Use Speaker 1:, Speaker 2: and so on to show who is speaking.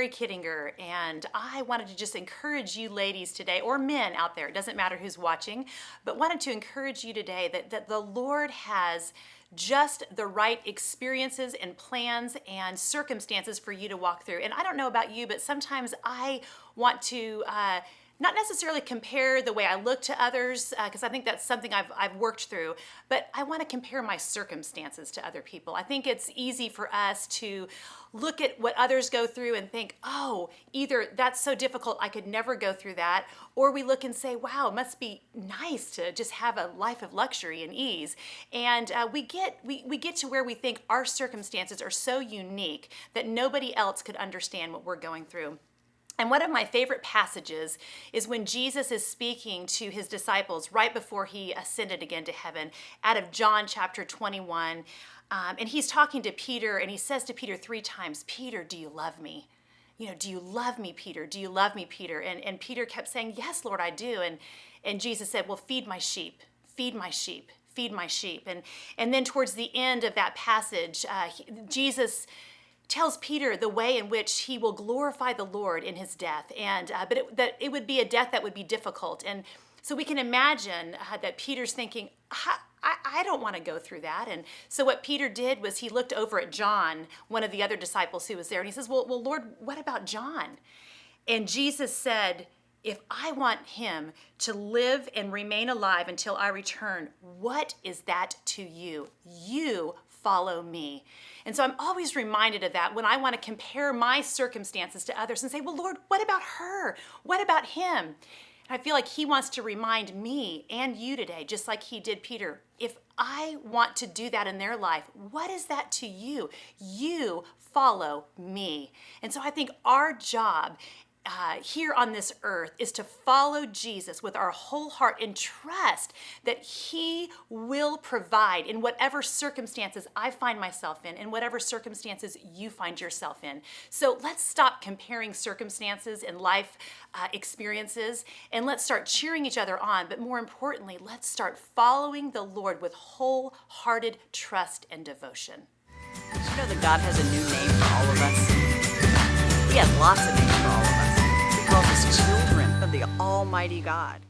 Speaker 1: Carrie Kittinger, and I wanted to just encourage you ladies today, or men out there, it doesn't matter who's watching, but wanted to encourage you today that the Lord has just the right experiences and plans and circumstances for you to walk through. And I don't know about you, but sometimes I want to not necessarily compare the way I look to others, because I think that's something I've worked through, but I want to compare my circumstances to other people. I think it's easy for us to look at what others go through and think, oh, either that's so difficult I could never go through that, or we look and say, wow, it must be nice to just have a life of luxury and ease. And we get to where we think our circumstances are so unique that nobody else could understand what we're going through. And one of my favorite passages is when Jesus is speaking to his disciples right before he ascended again to heaven, out of John chapter 21. And he's talking to Peter, and he says to Peter 3 times, Peter, do you love me? You know, do you love me, Peter? Do you love me, Peter? And Peter kept saying, yes, Lord, I do. And Jesus said, well, feed my sheep, feed my sheep, feed my sheep. And then towards the end of that passage, Jesus tells Peter the way in which he will glorify the Lord in his death, and that it would be a death that would be difficult. And so we can imagine that Peter's thinking, I don't want to go through that. And so what Peter did was he looked over at John, one of the other disciples who was there, and he says, well, Lord, what about John? And Jesus said, if I want him to live and remain alive until I return, what is that to you? You follow me. And so I'm always reminded of that when I want to compare my circumstances to others and say, well, Lord, what about her? What about him? And I feel like he wants to remind me and you today, just like he did Peter, if I want to do that in their life, what is that to you? You follow me. And so I think our job here on this earth is to follow Jesus with our whole heart and trust that he will provide in whatever circumstances I find myself in whatever circumstances you find yourself in. So let's stop comparing circumstances and life experiences, and let's start cheering each other on. But more importantly, let's start following the Lord with wholehearted trust and devotion.
Speaker 2: Did you know that God has a new name for all of us? He has lots of names for all of us. He calls us children of the Almighty God.